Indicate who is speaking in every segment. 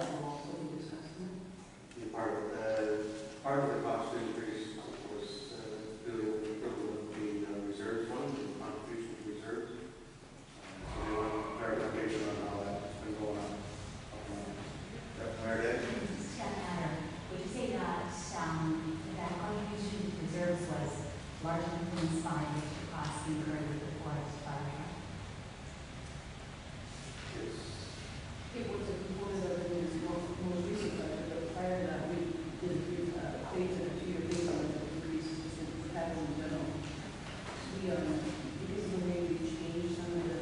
Speaker 1: that will also be discussed in it.
Speaker 2: Part of the cost increase was due to the improvement of the reserves fund and contribution to reserves. So we want clarification on how that's been going on.
Speaker 3: Just a matter. Would you say that that contribution to reserves was largely influenced by the costs incurred with the forest fire truck?
Speaker 1: It was a component of the most recent budget, but prior to that, we did based on a 2-year base on the increases in capital in general. We, because of the way we changed some of the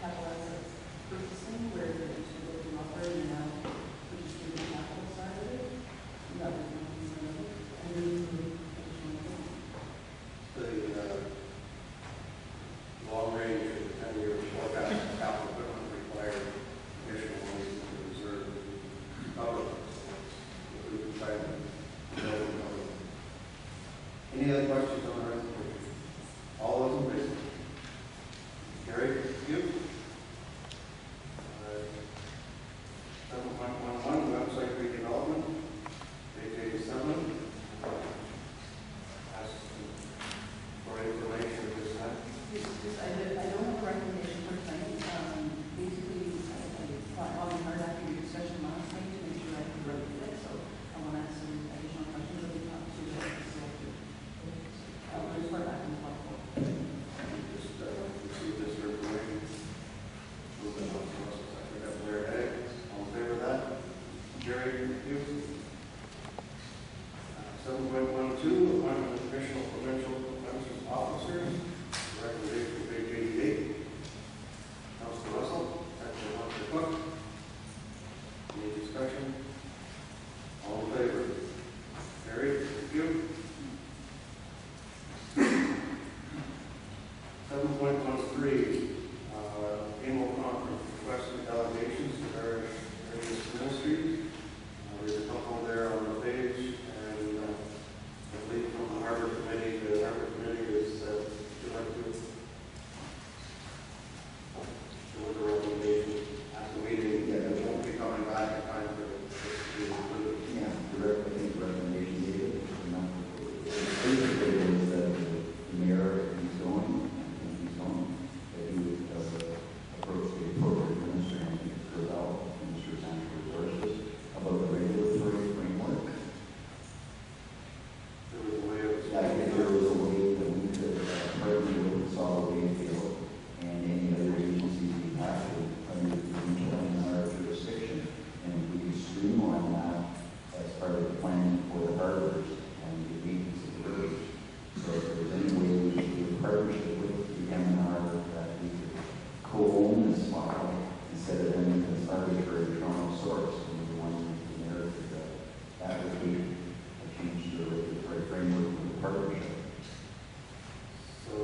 Speaker 1: capital assets purchasing, where the two go from operating now, which is the capital side of it, that was one piece of it, and then we additional.
Speaker 2: The long range of the 10-year forecast capital equipment required additional money to the reserve to cover it. So we can try to build it cover. Any other questions on the resolution? All those in favor? Carried. Thank you. 7.11 website redevelopment. Page 87. Ask for information at this time.
Speaker 1: I don't have a recommendation for tonight. Basically, I on the hard after your discussion last night to make sure I can run with it. So I want to ask some additional questions that we talked to the selector. I'll just start back in the platform.
Speaker 2: Just receive this for information. Move it on to us. I think that's clear. All in favor of that? Carried. Thank you. 7.12 appointment of official provincial defense officers. Recommendation of page 88. Councilor Russell, second Councilor Cook. Any discussion? All in favor? Carried. Thank you. 7.13 annual conference requesting delegations to various ministries. There's a couple there on the page, and I believe from the Harbor Committee, the Harbor Committee is would you like to show the recommendation at the meeting?
Speaker 4: Yeah, it won't be coming back in time for it to be included. Yeah, the recommendation dated. Basically, is that the mayor is going, that he would approach the appropriate minister and Minister of Natural Resources about the regulatory framework.
Speaker 2: There was a way of
Speaker 4: I think there was a way that we could partner with solid waste field and any other agencies we have under the provincial and our jurisdiction, and we could streamline that as part of the planning for the harbors and the maintenance of the rivers. So if there's any way we could do a partnership with the MNR that we could co-own this file instead of having this arbitrary Toronto source, and the one in the narrative that would be a change to the regulatory framework for the partnership.
Speaker 2: So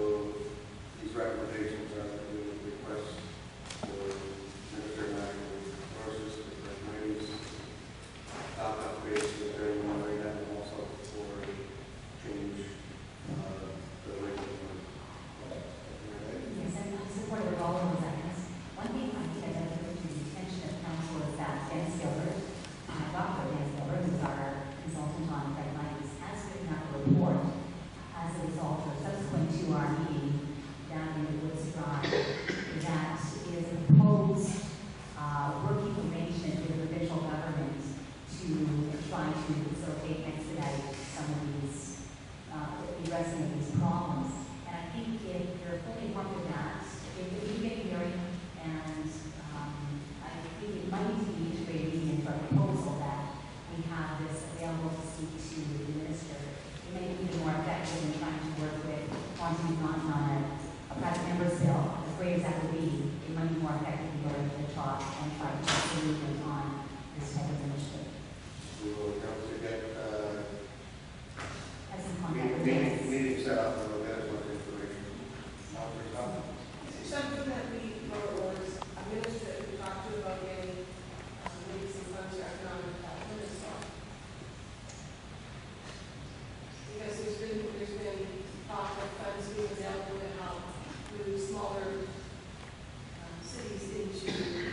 Speaker 2: these recommendations are that we would request for Minister of Natural Resources to raise top upgrades to the very one right now, and also for change the regulatory.
Speaker 3: Yes, I'm supportive of all of those items. One thing I think I'd like to bring to the attention of council is that Dennis Gilbert, Dr. Dennis Gilbert, who's our consultant on guidelines, has written up a report as a result or subsequent to our meeting down in the Woods Drive that is a proposed working arrangement with the provincial government to try to facilitate and expedite some of these addressing of these problems. And I think if you're fully informed of that, if you get a hearing, and I think it might need to be integrated into our proposal that we have this available to speak to the minister. It may be even more effective in trying to work with quantity mountain on a private member's bill. As great as that would be, it might be more effective to go into the top and try to get the movement on this type of initiative.
Speaker 2: We will attempt to get
Speaker 3: Have some contact with Dennis.
Speaker 2: meeting set up and we'll get as much information.
Speaker 5: Something that we wrote was a minister that we talked to about getting maybe some funds for economic development as well. Because there's been talk of funds being available to help move smaller cities into the future.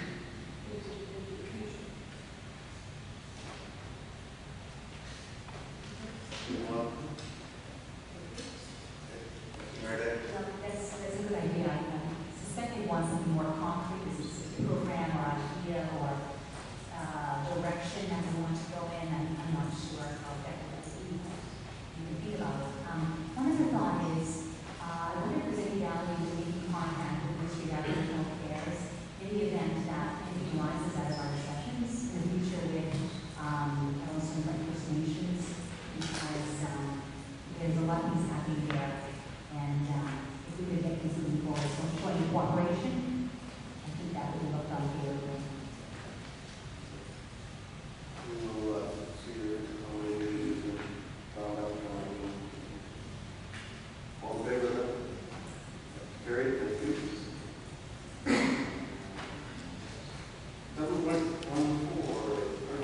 Speaker 2: clerk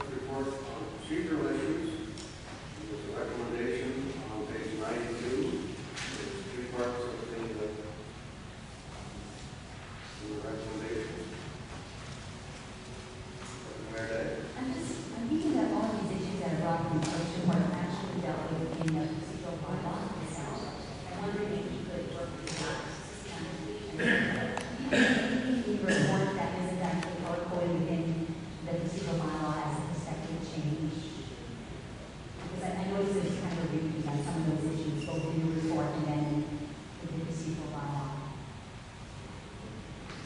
Speaker 2: report on procedural issues. There's a recommendation on page 92. There's three parts of the recommendation. Mayor Day?
Speaker 3: I'm thinking that all of these issues that are brought up in the motion were actually dealt with in the procedural bylaw itself. I'm wondering if you could work with that. The report that isn't actually recorded within the procedural bylaw as a prospective change. Because I noticed there's kind of reviews on some of those issues, both in the report and then in the procedural bylaw.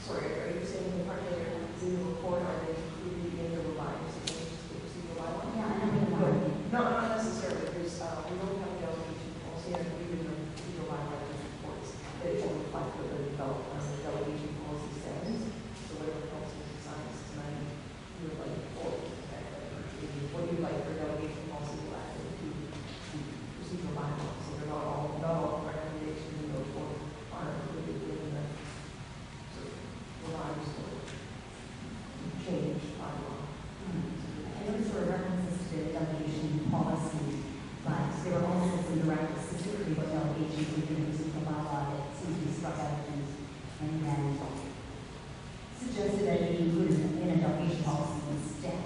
Speaker 1: Sorry, are you saying the part that are in the report, are they included in the revised procedural bylaw?
Speaker 3: Yeah, I know we are.
Speaker 1: No, not necessarily, because we don't have a delegation policy, and we in the procedural bylaw just reports that it will reflect what the delegation policy says. So whatever council decides tonight, you would like for, what you like for delegation policy will add into procedural bylaw. So they're not all recommendations in the report are included within the sort of revised or changed bylaw.
Speaker 3: I noticed there were references to the delegation policy, but there were also some directives specifically about delegations within the procedural bylaw that seemed to be struck out and then suggested that it be included in a delegation policy instead,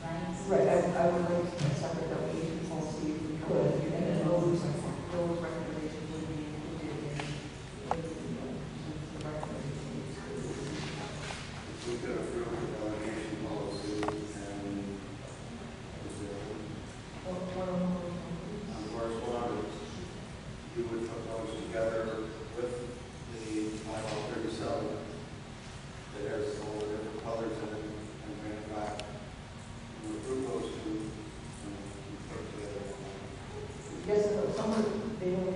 Speaker 3: right?
Speaker 1: Right, I would like a separate delegation policy if we could, and then those recommendations would be included in the recommendations.
Speaker 2: We could approve the delegation policy and on correspondence, you would put those together with the bylaw 37 that has all the different colors in it and bring it back. We approve those two and put it together.
Speaker 1: Yes, some of, they only